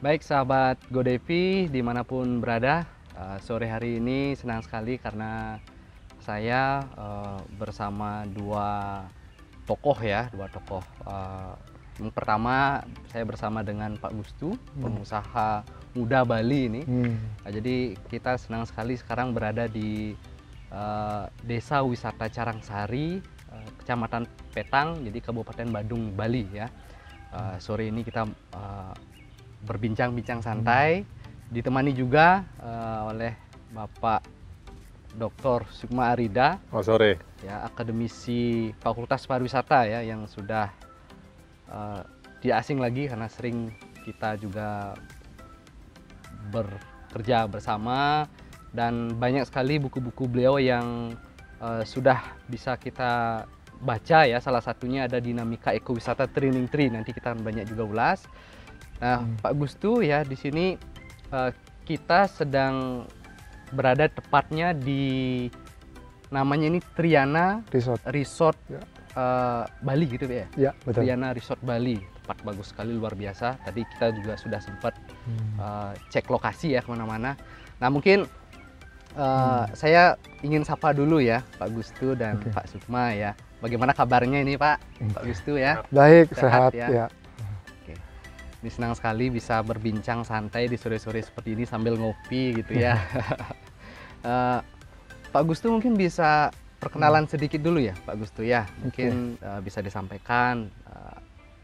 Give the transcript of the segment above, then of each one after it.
Baik sahabat GoDevi dimanapun berada, sore hari ini senang sekali karena saya bersama dua tokoh ya, dua tokoh. Yang pertama saya bersama dengan Pak Gustu, pengusaha muda Bali ini. Jadi kita senang sekali sekarang berada di Desa Wisata Carangsari, Kecamatan Petang, jadi Kabupaten Badung, Bali ya. Sore ini kita berbincang-bincang santai, ditemani juga oleh Bapak Dr. Sukma Arida, Sore. ya, akademisi Fakultas Pariwisata ya, yang sudah tidak asing lagi karena sering kita juga bekerja bersama, dan banyak sekali buku-buku beliau yang sudah bisa kita baca ya. Salah satunya ada Dinamika Ekowisata Training Tree, nanti kita banyak juga ulas. Nah, Pak Gustu ya, di sini kita sedang berada tepatnya di namanya ini Triana Resort Ya. Bali gitu ya? Ya, betul. Triana Resort Bali, tempat bagus sekali, luar biasa. Tadi kita juga sudah sempat cek lokasi ya kemana-mana. Nah mungkin saya ingin sapa dulu ya Pak Gustu dan Pak Sukma ya. Bagaimana kabarnya ini Pak Gustu ya? Baik, sehat ya. Ini senang sekali bisa berbincang santai di sore-sore seperti ini sambil ngopi gitu ya. Pak Gustu mungkin bisa perkenalan sedikit dulu ya Pak Gustu ya. Mungkin bisa disampaikan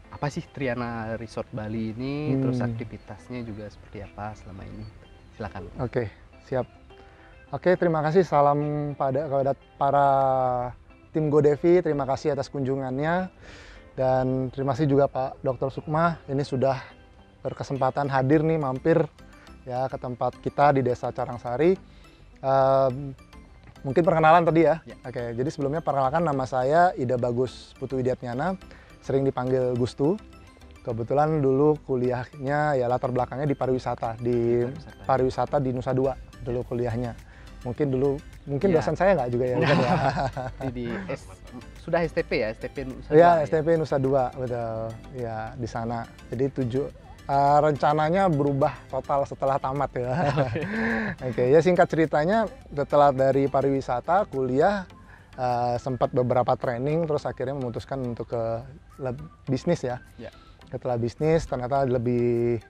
apa sih Triana Resort Bali ini, terus aktivitasnya juga seperti apa selama ini. Silakan. Oke, siap. Oke, terima kasih. Salam kepada para tim GoDevi. Terima kasih atas kunjungannya. Dan terima kasih juga Pak Dr. Sukma, ini sudah berkesempatan hadir nih, mampir ya ke tempat kita di Desa Carangsari. Mungkin perkenalan tadi ya. Oke, jadi sebelumnya perkenalkan, nama saya Ida Bagus Putu Widiatnyana, sering dipanggil Gustu. Kebetulan dulu kuliahnya ya latar belakangnya di pariwisata, pariwisata di Nusa Dua dulu kuliahnya. Mungkin dosen saya nggak juga ya? Bukan ya? Sudah STP ya, STP Nusa Dua. Ya, STP Nusa Dua, betul. Ya, di sana. Jadi rencananya berubah total setelah tamat ya. Oke, ya singkat ceritanya, setelah dari pariwisata, kuliah, sempat beberapa training, terus akhirnya memutuskan untuk ke bisnis ya. Setelah bisnis, ternyata lebih,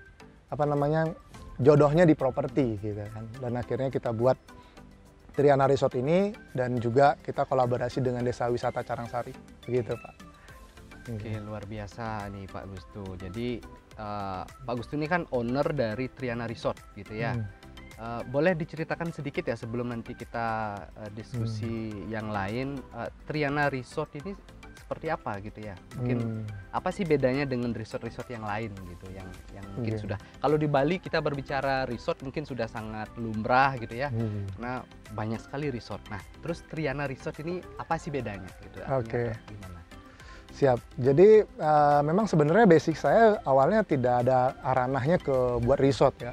jodohnya di properti gitu kan. Dan akhirnya kita buat Triana Resort ini, dan juga kita kolaborasi dengan Desa Wisata Carangsari, begitu Pak. Oke, luar biasa nih Pak Gustu. Jadi Pak Gustu ini kan owner dari Triana Resort gitu ya. Boleh diceritakan sedikit ya sebelum nanti kita diskusi yang lain, Triana Resort ini seperti apa gitu ya? Mungkin apa sih bedanya dengan resort-resort yang lain gitu, yang mungkin sudah, kalau di Bali kita berbicara resort mungkin sudah sangat lumrah gitu ya, karena banyak sekali resort. Nah, terus Triana Resort ini apa sih bedanya gitu? Oke. Gimana? Siap. Jadi memang sebenarnya basic saya awalnya tidak ada ranahnya ke buat resort ya.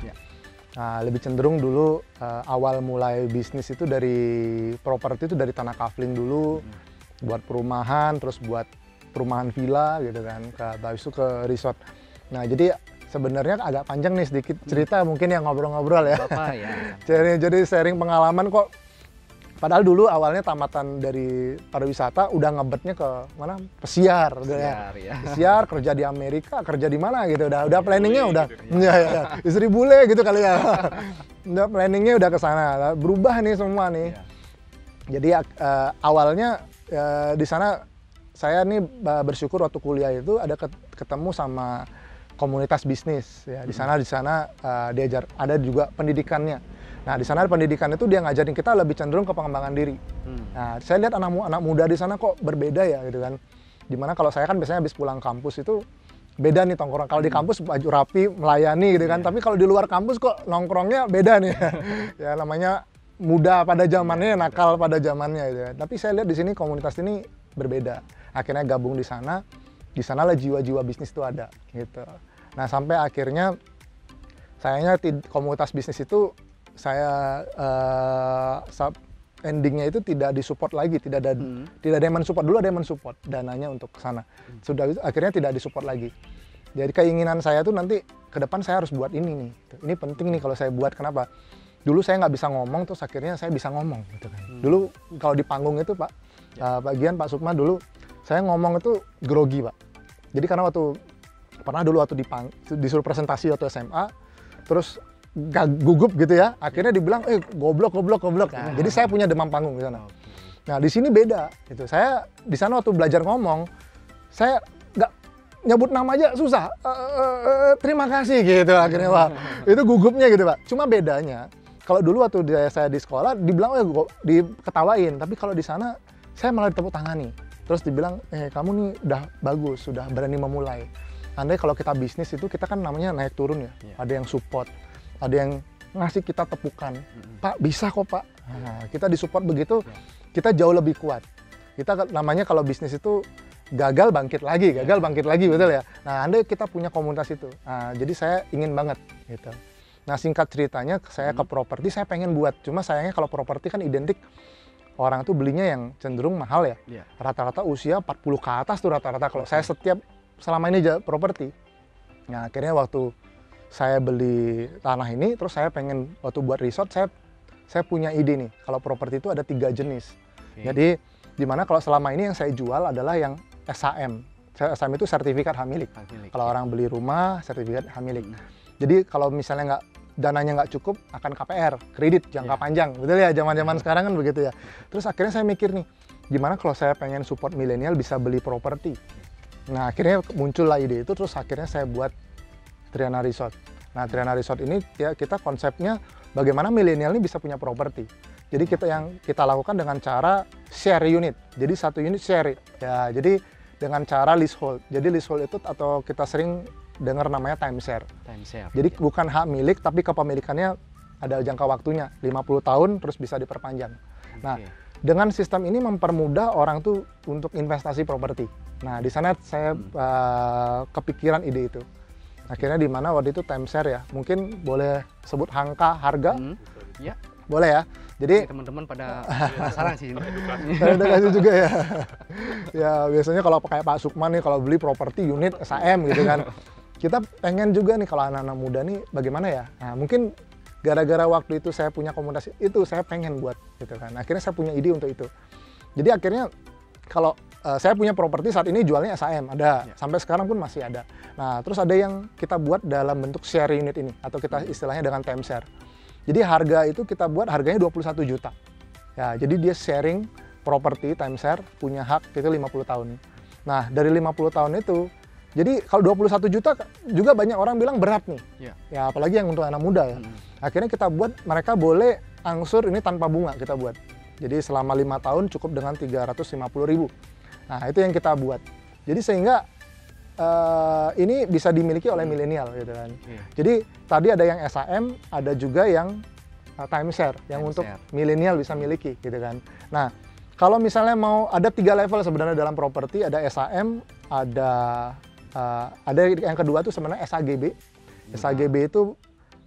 Nah, lebih cenderung dulu awal mulai bisnis itu dari properti, itu dari tanah kafling dulu. Buat perumahan, terus buat perumahan villa gitu kan, habis itu ke resort. Nah, jadi sebenarnya agak panjang nih sedikit cerita, mungkin yang ngobrol-ngobrol ya. Bapak ya. Jadi sharing pengalaman kok. Padahal dulu awalnya tamatan dari pariwisata udah ngebetnya ke mana? Pesiar, ya. Pesiar, kerja di Amerika, kerja di mana gitu. Udah planningnya udah, ya, istri bule gitu kali ya. Udah planningnya udah ke sana. Berubah nih semua nih. Jadi awalnya di sana saya nih bersyukur waktu kuliah itu ada ketemu sama komunitas bisnis ya. Di sana diajar, ada juga pendidikannya. Nah, di sana pendidikan itu dia ngajarin kita lebih cenderung ke pengembangan diri. Nah, saya lihat anak muda di sana kok berbeda ya gitu kan. Dimana kalau saya kan biasanya habis pulang kampus itu beda nih tongkrong. Kalau di kampus baju rapi, melayani gitu kan. Tapi kalau di luar kampus kok nongkrongnya beda nih. Ya namanya muda pada zamannya, nakal pada zamannya gitu. Tapi saya lihat di sini komunitas ini berbeda. Akhirnya gabung di sana. Di sanalah jiwa-jiwa bisnis itu ada gitu. Nah, sampai akhirnya sayangnya komunitas bisnis itu saya endingnya itu tidak disupport lagi, tidak ada yang mensupport. Dulu ada yang mensupport dananya untuk ke sana. Sudah itu akhirnya tidak disupport lagi. Jadi keinginan saya tuh nanti ke depan saya harus buat ini nih. Ini penting nih kalau saya buat. Kenapa? Dulu saya nggak bisa ngomong, terus akhirnya saya bisa ngomong gitu kan. Dulu kalau di panggung itu Pak, Pak Gian, Pak Sukma dulu, saya ngomong itu grogi Pak. Jadi karena pernah dulu waktu disuruh presentasi waktu SMA, terus gugup gitu ya, akhirnya dibilang, goblok. Nah, jadi saya punya demam panggung di sana. Nah di sini beda, gitu. Saya di sana waktu belajar ngomong, saya nggak nyebut nama aja susah. Terima kasih gitu akhirnya Pak. Itu gugupnya gitu Pak. Cuma bedanya, kalau dulu waktu saya di sekolah dibilang diketawain, tapi kalau di sana saya malah ditepuk tangani. Terus dibilang, kamu nih udah bagus, sudah berani memulai. Andai kalau kita bisnis itu kita kan namanya naik turun ya. Ada yang support, ada yang ngasih kita tepukan. Pak bisa kok Pak. Nah, kita disupport begitu, kita jauh lebih kuat. Kita namanya kalau bisnis itu gagal bangkit lagi, betul ya. Nah, andai kita punya komunitas itu. Nah, jadi saya ingin banget gitu. Nah, singkat ceritanya saya ke properti, saya pengen buat. Cuma sayangnya kalau properti kan identik orang tuh belinya yang cenderung mahal ya. Rata-rata usia 40 ke atas tuh rata-rata. Kalau saya selama ini properti. Nah, akhirnya waktu saya beli tanah ini, terus saya pengen waktu buat resort, saya punya ide nih. Kalau properti itu ada 3 jenis. Jadi, dimana kalau selama ini yang saya jual adalah yang SHM. SHM itu sertifikat hak milik. Kalau orang beli rumah, sertifikat hak milik. Jadi kalau misalnya dananya nggak cukup, akan KPR, kredit jangka panjang, betul ya, zaman-zaman sekarang kan begitu ya. Terus akhirnya saya mikir nih, gimana kalau saya pengen support milenial bisa beli properti. Nah akhirnya muncullah ide itu, terus akhirnya saya buat Triana Resort. Nah Triana Resort ini ya kita konsepnya bagaimana milenial ini bisa punya properti. Jadi yang kita lakukan dengan cara share unit, jadi satu unit share ya, jadi dengan cara leasehold. Jadi leasehold itu atau kita sering dengar namanya timeshare. Jadi bukan hak milik, tapi kepemilikannya ada jangka waktunya, 50 tahun terus bisa diperpanjang. Nah, dengan sistem ini mempermudah orang tuh untuk investasi properti. Nah, di sana saya kepikiran ide itu. Akhirnya di mana waktu itu timeshare ya, mungkin boleh sebut harga? Ya. Boleh ya. Jadi teman-teman pada penasaran sih ini. Edukasi juga ya. Ya biasanya kalau kayak Pak Sukman nih kalau beli properti unit SHM gitu kan. Kita pengen juga nih kalau anak-anak muda nih bagaimana ya. Nah, mungkin gara-gara waktu itu saya punya komunitas itu saya pengen buat gitu kan. Akhirnya saya punya ide untuk itu. Jadi akhirnya kalau saya punya properti saat ini jualnya SHM ada, sampai sekarang pun masih ada. Nah, terus ada yang kita buat dalam bentuk share unit ini atau kita istilahnya dengan timeshare. Jadi harga itu kita buat harganya 21 juta. Ya, jadi dia sharing properti timeshare punya hak itu 50 tahun. Nah, dari 50 tahun itu jadi kalau 21 juta juga banyak orang bilang berat nih. Ya, apalagi yang untuk anak muda ya. Akhirnya kita buat mereka boleh angsur ini tanpa bunga kita buat. Jadi selama 5 tahun cukup dengan 350.000. Nah, itu yang kita buat. Jadi sehingga ini bisa dimiliki oleh milenial gitu kan. Jadi tadi ada yang SHM, ada juga yang timeshare yang untuk milenial bisa miliki gitu kan. Nah, kalau misalnya mau ada 3 level sebenarnya dalam properti, ada SHM, ada yang kedua tuh sebenarnya SHGB. SHGB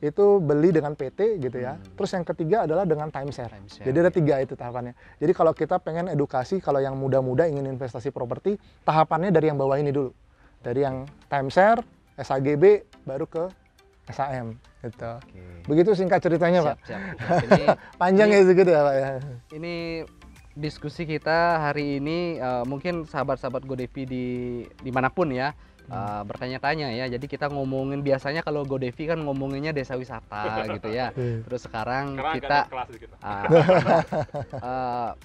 itu beli dengan PT gitu ya. Terus yang ketiga adalah dengan timeshare. Jadi ada 3 itu tahapannya. Jadi kalau kita pengen edukasi, kalau yang muda-muda ingin investasi properti, tahapannya dari yang bawah ini dulu. Dari yang timeshare, SHGB, baru ke SHM gitu. Begitu singkat ceritanya, Pak. Ini, panjang ya segitu ya, Pak ya. Ini diskusi kita hari ini mungkin sahabat-sahabat GoDevi dimanapun ya bertanya-tanya ya. Jadi kita ngomongin biasanya kalau GoDevi kan ngomonginnya desa wisata gitu ya. Terus sekarang kita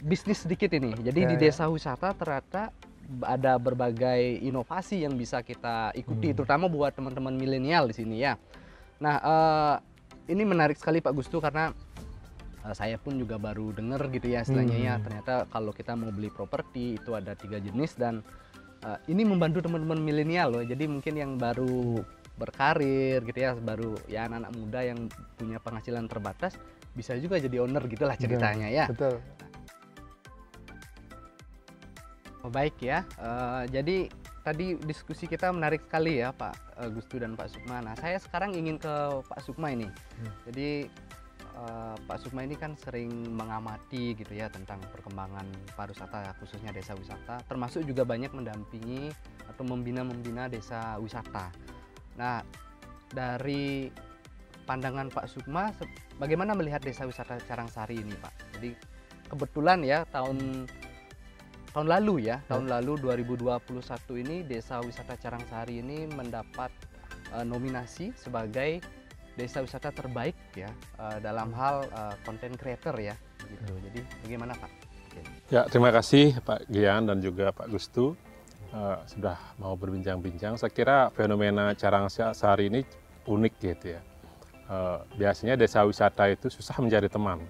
bisnis sedikit ini. Jadi di desa wisata ternyata ada berbagai inovasi yang bisa kita ikuti, terutama buat teman-teman milenial di sini ya. Nah, ini menarik sekali Pak Gustu karena saya pun juga baru dengar gitu ya istilahnya ya. Ternyata kalau kita mau beli properti itu ada 3 jenis dan ini membantu teman-teman milenial loh. Jadi mungkin yang baru berkarir gitu ya, baru ya anak-anak muda yang punya penghasilan terbatas bisa juga jadi owner gitulah ceritanya ya. Betul. Baik ya, jadi tadi diskusi kita menarik sekali ya Pak Gustu dan Pak Sukma. Nah saya sekarang ingin ke Pak Sukma ini. Jadi Pak Sukma ini kan sering mengamati gitu ya tentang perkembangan pariwisata khususnya desa wisata. Termasuk juga banyak mendampingi atau membina desa wisata. Nah, dari pandangan Pak Sukma, bagaimana melihat desa wisata Carangsari ini, Pak? Jadi kebetulan ya tahun lalu ya, tahun lalu 2021 ini desa wisata Carangsari ini mendapat nominasi sebagai desa wisata terbaik ya dalam hal content creator ya, gitu. Jadi bagaimana Pak? Ya, terima kasih Pak Gian dan juga Pak Gustu sudah mau berbincang-bincang. Saya kira fenomena Carangsari ini unik gitu ya. Biasanya desa wisata itu susah mencari teman,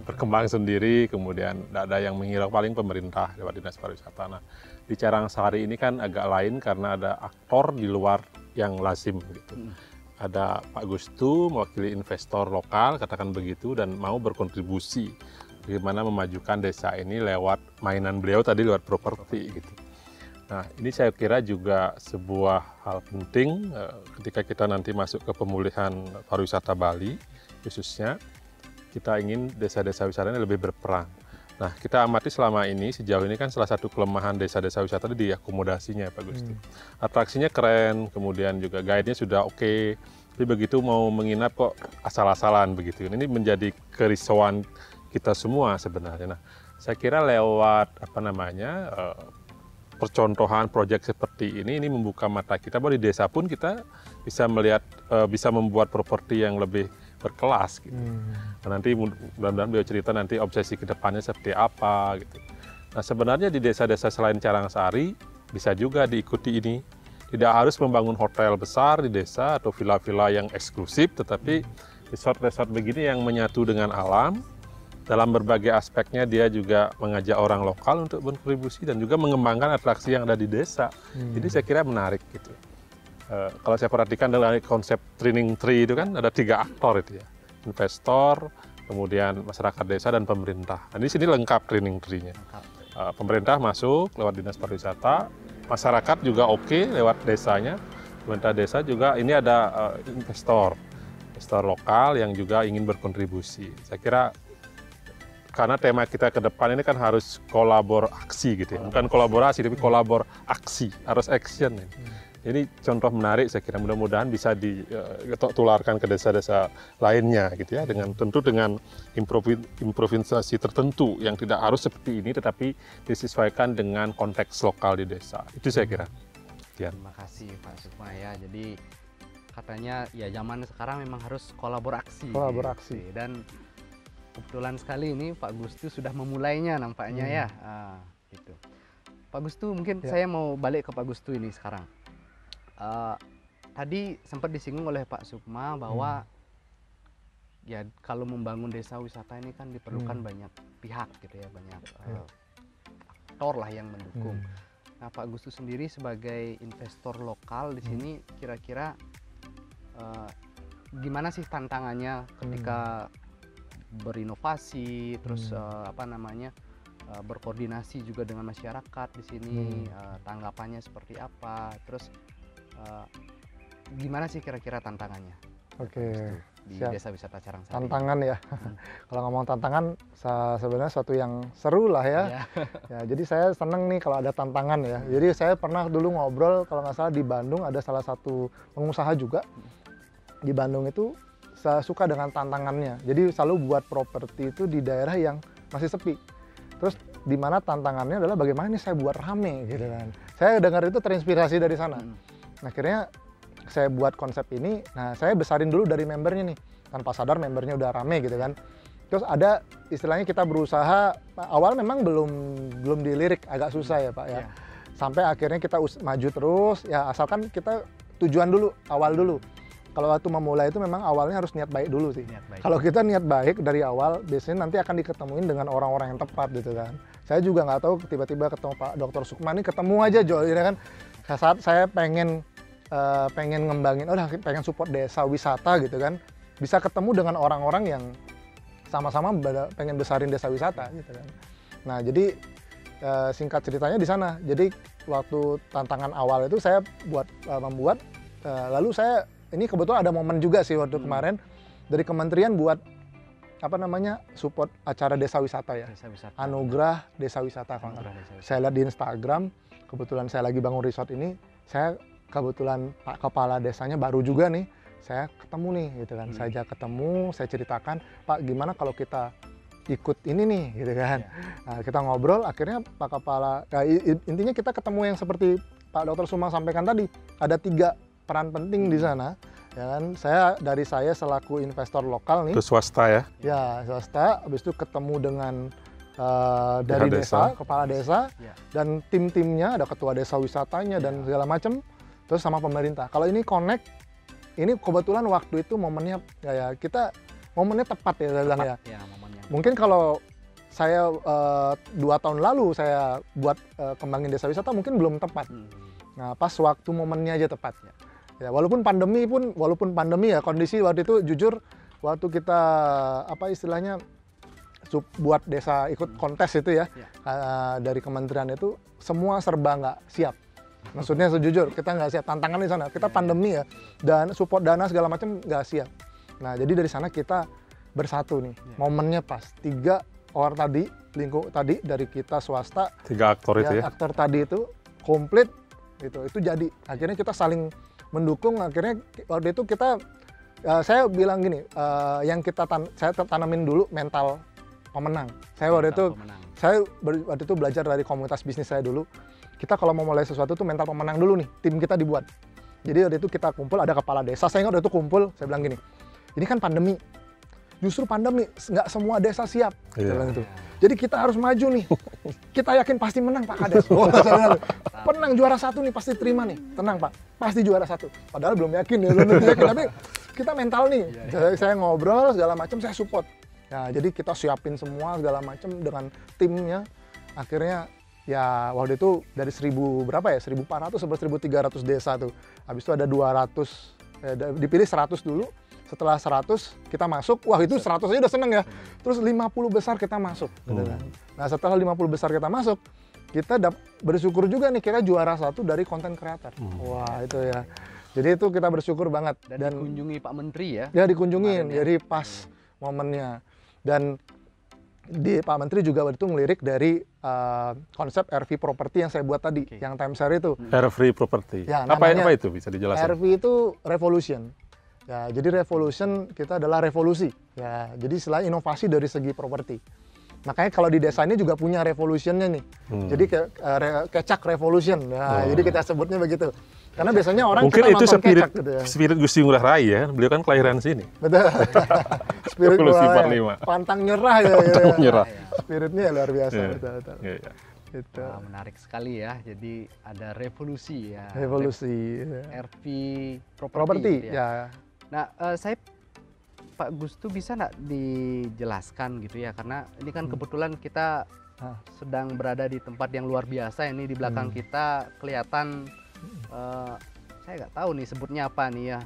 berkembang sendiri, kemudian tidak ada yang menghirau, paling pemerintah lewat dinas pariwisata. Nah, di Carangsari ini kan agak lain karena ada aktor di luar yang lazim gitu. Ada Pak Gustu mewakili investor lokal, katakan begitu, dan mau berkontribusi bagaimana memajukan desa ini lewat mainan beliau tadi, lewat properti gitu. Nah, ini saya kira juga sebuah hal penting ketika kita nanti masuk ke pemulihan pariwisata Bali, khususnya kita ingin desa-desa wisata ini lebih berperan. Nah, kita amati selama ini, sejauh ini kan salah satu kelemahan desa-desa wisata di akomodasinya Pak Gusti. Atraksinya keren, kemudian juga guide-nya sudah oke, tapi begitu mau menginap kok asal-asalan begitu. Ini menjadi kerisauan kita semua sebenarnya. Nah, saya kira lewat percontohan proyek seperti ini membuka mata kita bahwa di desa pun kita bisa melihat, bisa membuat properti yang lebih berkelas gitu. Nah, nanti mudah-mudahan beliau cerita nanti obsesi ke depannya seperti apa gitu. Nah, sebenarnya di desa-desa selain Carangsari bisa juga diikuti ini. Tidak harus membangun hotel besar di desa atau villa-villa yang eksklusif, tetapi resort-resort begini yang menyatu dengan alam. Dalam berbagai aspeknya dia juga mengajak orang lokal untuk berkontribusi dan juga mengembangkan atraksi yang ada di desa. Jadi saya kira menarik gitu. Kalau saya perhatikan dari konsep training tree itu kan ada 3 aktor itu ya. Investor, kemudian masyarakat desa dan pemerintah. Nah, di sini lengkap training tree-nya. Pemerintah masuk lewat dinas pariwisata, masyarakat juga oke lewat desanya, pemerintah desa juga ini ada investor lokal yang juga ingin berkontribusi. Saya kira karena tema kita ke depan ini kan harus kolaborasi gitu ya, bukan kolaborasi tapi kolaborasi, harus action ini. Jadi contoh menarik saya kira, mudah-mudahan bisa ditularkan ke desa-desa lainnya gitu ya, tentu dengan improvisasi tertentu yang tidak harus seperti ini tetapi disesuaikan dengan konteks lokal di desa. Itu saya kira. Terima kasih Pak Sukma ya. Jadi katanya ya zaman sekarang memang harus kolaborasi. Gitu. Dan kebetulan sekali ini Pak Gustu sudah memulainya nampaknya ya. Gitu. Pak Gustu mungkin saya mau balik ke Pak Gustu ini sekarang. Tadi sempat disinggung oleh Pak Sukma bahwa ya kalau membangun desa wisata ini kan diperlukan banyak pihak gitu ya, banyak aktor lah yang mendukung. Nah, Pak Gustu sendiri sebagai investor lokal di sini kira-kira gimana sih tantangannya ketika berinovasi, terus berkoordinasi juga dengan masyarakat di sini, tanggapannya seperti apa, terus gimana sih kira-kira tantangannya? Di desa wisata Carangsari. Tantangan ya. Kalau ngomong tantangan sebenarnya suatu yang seru lah ya. Ya, jadi saya seneng nih kalau ada tantangan ya. Jadi saya pernah dulu ngobrol kalau nggak salah di Bandung ada salah satu pengusaha juga di Bandung itu suka dengan tantangannya. Jadi selalu buat properti itu di daerah yang masih sepi. Terus di mana tantangannya adalah bagaimana ini saya buat rame gitu kan. Saya dengar itu terinspirasi dari sana. Nah, akhirnya saya buat konsep ini. Nah, saya besarin dulu dari membernya nih. Tanpa sadar membernya udah rame gitu kan. Terus ada istilahnya kita berusaha, awal memang belum dilirik, agak susah ya Pak ya. Sampai akhirnya kita maju terus, ya asalkan kita tujuan dulu, awal dulu. Kalau waktu memulai itu memang awalnya harus niat baik dulu sih. Kalau kita niat baik dari awal, biasanya nanti akan diketemuin dengan orang-orang yang tepat gitu kan. Saya juga nggak tahu tiba-tiba ketemu Pak Dr. Sukma ini ketemu aja Jo, ya kan. Saat saya pengen ngembangin, pengen support desa wisata gitu kan, bisa ketemu dengan orang-orang yang sama-sama pengen besarin desa wisata gitu kan. Nah, jadi singkat ceritanya di sana. Jadi waktu tantangan awal itu saya membuat, lalu saya ini kebetulan ada momen juga sih waktu kemarin dari kementerian buat support acara desa wisata ya. Anugerah Desa Wisata. Saya lihat di Instagram, kebetulan saya lagi bangun resort ini, saya kebetulan Pak Kepala Desanya baru juga nih, saya ketemu nih gitu kan. Saya ajak ketemu, saya ceritakan, Pak gimana kalau kita ikut ini nih gitu kan. Nah, kita ngobrol, akhirnya Pak Kepala, intinya kita ketemu yang seperti Pak Dr. Suma sampaikan tadi, ada 3 peran penting di sana. Ya kan, dari saya selaku investor lokal nih. Itu swasta ya? Ya, swasta, habis itu ketemu dengan dari desa, kepala desa, dan tim-timnya, ada ketua desa wisatanya dan segala macam, terus sama pemerintah. Kalau ini connect, ini kebetulan waktu itu momennya ya kita momennya tepat ya saya bilang ya. Momennya. Mungkin kalau saya 2 tahun lalu saya buat kembangin desa wisata mungkin belum tepat. Nah, pas waktu momennya aja tepat. Ya, walaupun pandemi ya, kondisi waktu itu jujur waktu kita apa istilahnya buat desa ikut kontes itu ya, dari kementerian itu semua serba nggak siap. Maksudnya sejujur kita nggak siap, tantangan di sana. Kita pandemi ya, dan support dana segala macam nggak siap. Nah jadi dari sana kita bersatu nih, momennya pas. 3 orang tadi, lingkup tadi dari kita swasta, 3 aktor itu ya. Aktor tadi itu komplit, itu jadi. Akhirnya kita saling mendukung. Akhirnya waktu itu kita, saya bilang gini, yang saya tanamin dulu mental pemenang. Saya waktu itu belajar dari komunitas bisnis saya dulu. Kita kalau mau mulai sesuatu tuh mental pemenang dulu nih, tim kita dibuat. Jadi waktu itu kita kumpul, ada kepala desa, saya ingat waktu itu kumpul, saya bilang gini, ini kan pandemi, justru pandemi, nggak semua desa siap. Saya bilang gitu. Jadi kita harus maju nih, kita yakin pasti menang Pak Kades. Menang juara 1 nih, pasti terima nih, tenang Pak, pasti juara 1. Padahal belum yakin ya, tapi kita mental nih. Saya ngobrol segala macam, saya support. Nah, jadi kita siapin semua segala macam dengan timnya. Akhirnya ya waktu itu dari 1.400 sampai 1.300 desa tuh. Habis itu ada 200, dipilih 100 dulu. Setelah 100 kita masuk, wah itu 100 aja udah seneng ya. Terus 50 besar kita masuk. Nah setelah 50 besar kita masuk, kita bersyukur juga nih kita juara 1 dari content creator. Wah itu ya. Jadi itu kita bersyukur banget. Dan dikunjungi Pak Menteri ya? Ya dikunjungin, jadi pas momennya. Dan Pak Menteri juga waktu itu ngelirik dari konsep RV Property yang saya buat tadi, yang time share itu. RV Property. Ya, apa itu bisa dijelaskan? RV itu revolution. Ya, jadi revolution kita adalah revolusi. Ya, jadi selain inovasi dari segi properti. Makanya kalau di desa ini juga punya revolutionnya nih. Jadi kecak revolution. Nah, jadi kita sebutnya begitu. Karena biasanya orang mungkin kita itu nonton spirit, kecak gitu ya. Spirit Gusti Ngurah Rai ya, beliau kan kelahiran sini. Betul. Spirit Revolusi Ngurah 45. Pantang nyerah ya. Pantang nyerah. Spiritnya luar biasa. Betul. Gitu. Menarik sekali ya. Jadi ada revolusi ya. Revolusi. RV Property ya. Nah, Pak Gustu bisa nggak dijelaskan gitu ya, karena ini kan kebetulan kita sedang berada di tempat yang luar biasa. Ini di belakang kita kelihatan, saya nggak tahu nih sebutnya apa nih ya,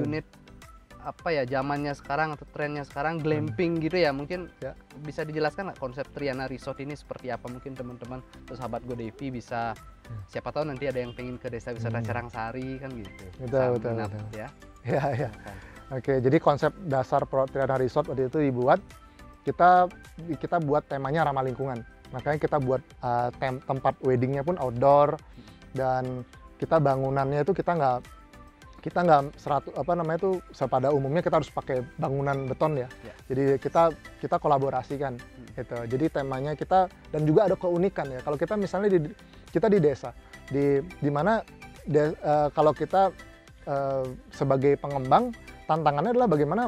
unit apa ya zamannya sekarang atau trennya sekarang, glamping gitu ya. Mungkin bisa dijelaskan nggak konsep Triana Resort ini seperti apa? Mungkin teman-teman atau sahabat GoDevi bisa, siapa tahu nanti ada yang pengen ke desa wisata Carangsari kan gitu. Betul. Ya. Ya. Oke, jadi konsep dasar Triana Resort waktu itu dibuat, kita buat temanya ramah lingkungan. Makanya kita buat tempat weddingnya pun outdoor, dan kita bangunannya itu kita nggak pada umumnya kita harus pakai bangunan beton ya. Jadi kita kolaborasikan gitu. Jadi temanya kita, dan juga ada keunikan ya. Kalau kita misalnya kita di desa, di mana kalau kita sebagai pengembang, tantangannya adalah bagaimana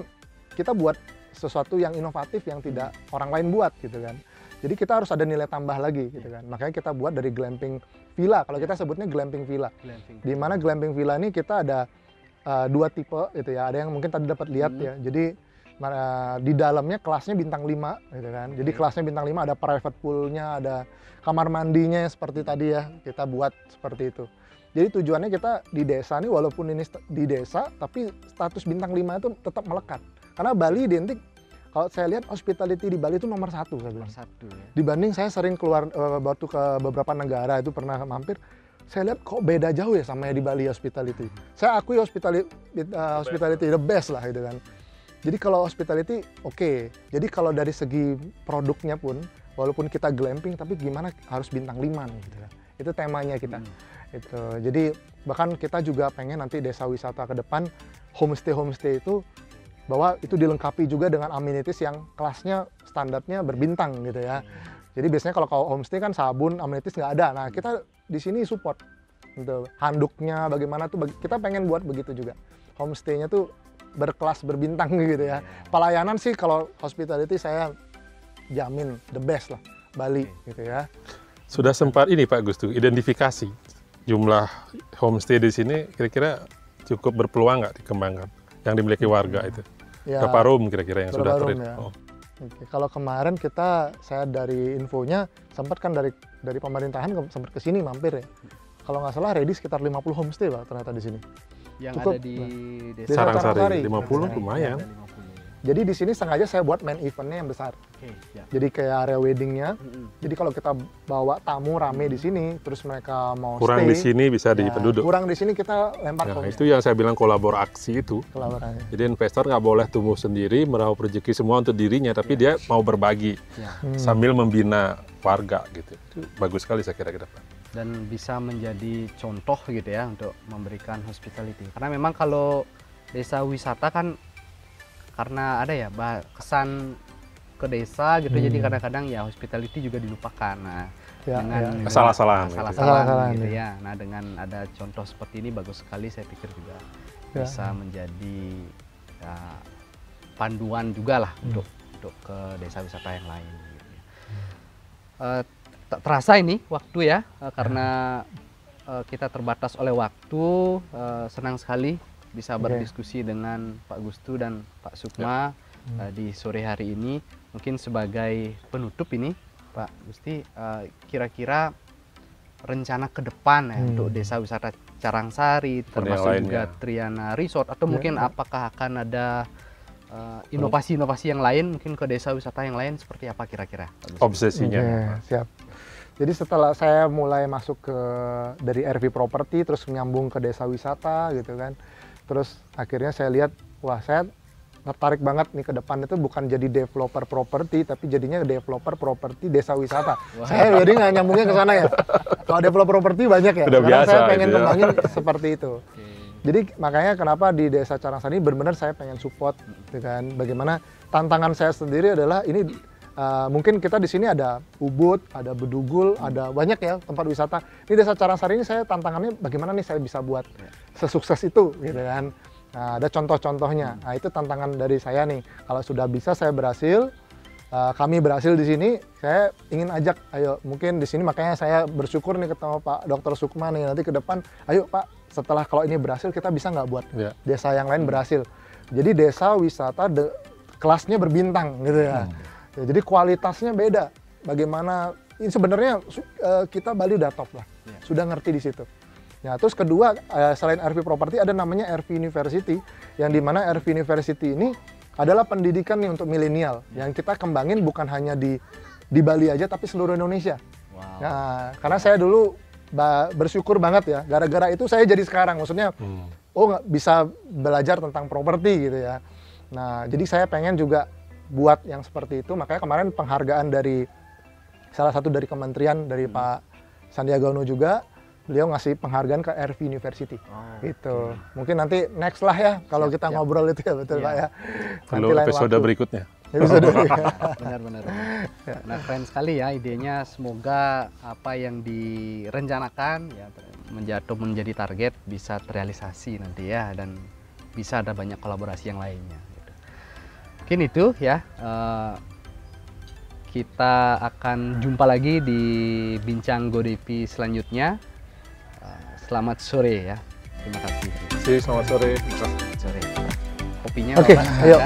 kita buat sesuatu yang inovatif yang tidak orang lain buat gitu kan. Jadi kita harus ada nilai tambah lagi gitu kan. Makanya kita buat dari glamping villa. Kalau kita sebutnya glamping villa. Di mana glamping villa ini kita ada 2 tipe gitu ya. Ada yang mungkin tadi dapat lihat ya. Jadi di dalamnya kelasnya bintang 5 gitu kan. Jadi kelasnya bintang 5, ada private poolnya, ada kamar mandinya seperti tadi ya. Kita buat seperti itu. Jadi tujuannya kita di desa nih, walaupun ini di desa, tapi status bintang 5 itu tetap melekat. Karena Bali identik, kalau saya lihat hospitality di Bali itu nomor 1 saya bilang. Ya. Dibanding saya sering keluar waktu ke beberapa negara itu pernah mampir, saya lihat kok beda jauh ya sama di Bali hospitality. Saya akui hospitality the best lah gitu kan. Jadi kalau hospitality oke. Jadi kalau dari segi produknya pun, walaupun kita glamping, tapi gimana harus bintang 5 nih gitu kan. Itu temanya kita. Itu. Jadi bahkan kita juga pengen nanti desa wisata ke depan homestay itu bahwa itu dilengkapi juga dengan amenities yang kelasnya standarnya berbintang gitu ya. Jadi biasanya kalau homestay kan sabun, amenities nggak ada. Nah kita di sini support gitu. Handuknya bagaimana tuh kita pengen buat begitu juga. Homestay-nya tuh berkelas berbintang gitu ya. Pelayanan sih kalau hospitality saya jamin the best lah Bali gitu ya. Sudah sempat ini Pak Gus tuh identifikasi jumlah homestay di sini kira-kira cukup berpeluang nggak dikembangkan yang dimiliki warga itu? Ya, berapa room kira-kira yang sudah room, ya. Oke, kalau kemarin saya dari infonya sempat kan dari pemerintahan sempat ke sini mampir ya. Kalau nggak salah ready sekitar 50 homestay Pak ternyata di sini. Yang cukup, ada di Desa Sarangsari 50 Sarangsari. lumayan. Jadi di sini sengaja saya buat main eventnya yang besar. Ya. Jadi kayak area weddingnya. Jadi kalau kita bawa tamu rame di sini, terus mereka mau Kurang stay, di sini bisa di penduduk. Kurang di sini kita lempar Nah, ke itu yang saya bilang kolaborasi itu. kolaborasi. Jadi investor nggak boleh tumbuh sendiri, meraup rezeki semua untuk dirinya, tapi dia mau berbagi sambil membina warga gitu. Itu bagus sekali saya kira ke depan. Dan bisa menjadi contoh gitu ya untuk memberikan hospitality. Karena memang kalau desa wisata kan karena ada ya kesan ke desa gitu, jadi kadang-kadang ya hospitality juga dilupakan. Nah, dengan salah-salahan gitu ya. Nah, dengan ada contoh seperti ini bagus sekali, saya pikir juga bisa menjadi ya, panduan juga lah untuk ke desa wisata yang lain. Gitu ya. Tak terasa ini waktu ya, karena kita terbatas oleh waktu. Senang sekali bisa berdiskusi dengan Pak Gustu dan Pak Sukma di sore hari ini. Mungkin sebagai penutup ini, Pak Gusti, kira-kira rencana ke depan ya untuk desa wisata Carangsari, termasuk juga Triana Resort, atau mungkin apakah akan ada inovasi-inovasi yang lain mungkin ke desa wisata yang lain, seperti apa kira-kira? Obsesinya. Siap. Jadi setelah saya mulai masuk dari RV Property, terus menyambung ke desa wisata gitu kan. Terus akhirnya saya lihat, wah saya tertarik banget nih ke depan itu bukan jadi developer properti, tapi jadinya developer properti desa wisata. Saya jadi nggak nyambungnya ke sana ya. Kalau developer properti banyak ya. Karena saya pengen kembangin seperti itu. Jadi makanya kenapa di desa Carangsari benar-benar saya pengen support, gitu kan. Bagaimana tantangan saya sendiri adalah ini mungkin kita di sini ada Ubud, ada Bedugul, ada banyak ya tempat wisata. Ini desa Carangsari ini saya tantangannya bagaimana nih saya bisa buat sesukses itu, gitu kan. Nah, ada contoh-contohnya. Nah, itu tantangan dari saya nih. Kalau sudah bisa saya berhasil, kami berhasil di sini, saya ingin ajak, ayo mungkin di sini makanya saya bersyukur nih ketemu Pak Dr. Sukma nih nanti ke depan. Ayo Pak, setelah kalau ini berhasil kita bisa nggak buat desa yang lain berhasil. Jadi desa wisata kelasnya berbintang gitu ya. Ya, jadi kualitasnya beda. Bagaimana ini sebenarnya kita Bali udah top lah, sudah ngerti di situ. Ya, terus kedua selain RV Property ada namanya RV University, yang dimana RV University ini adalah pendidikan nih untuk milenial yang kita kembangin bukan hanya di Bali aja tapi seluruh Indonesia. Nah, karena saya dulu bersyukur banget ya, gara-gara itu saya jadi sekarang, maksudnya nggak bisa belajar tentang properti gitu ya. Nah, jadi saya pengen juga buat yang seperti itu, makanya kemarin penghargaan dari salah satu dari kementerian dari Pak Sandiaga Uno juga, beliau ngasih penghargaan ke RV University. Gitu. Mungkin nanti next lah ya kalau kita ngobrol itu ya, betul Pak ya. Perlu episode berikutnya. Benar-benar. Nah, keren sekali ya idenya. Semoga apa yang direncanakan ya menjadi target bisa terrealisasi nanti ya, dan bisa ada banyak kolaborasi yang lainnya. Gitu. Mungkin itu ya. Kita akan jumpa lagi di Bincang GoDP selanjutnya. Selamat sore ya. Terima kasih. Selamat sore. Sore. Kopinya Oke, ayo.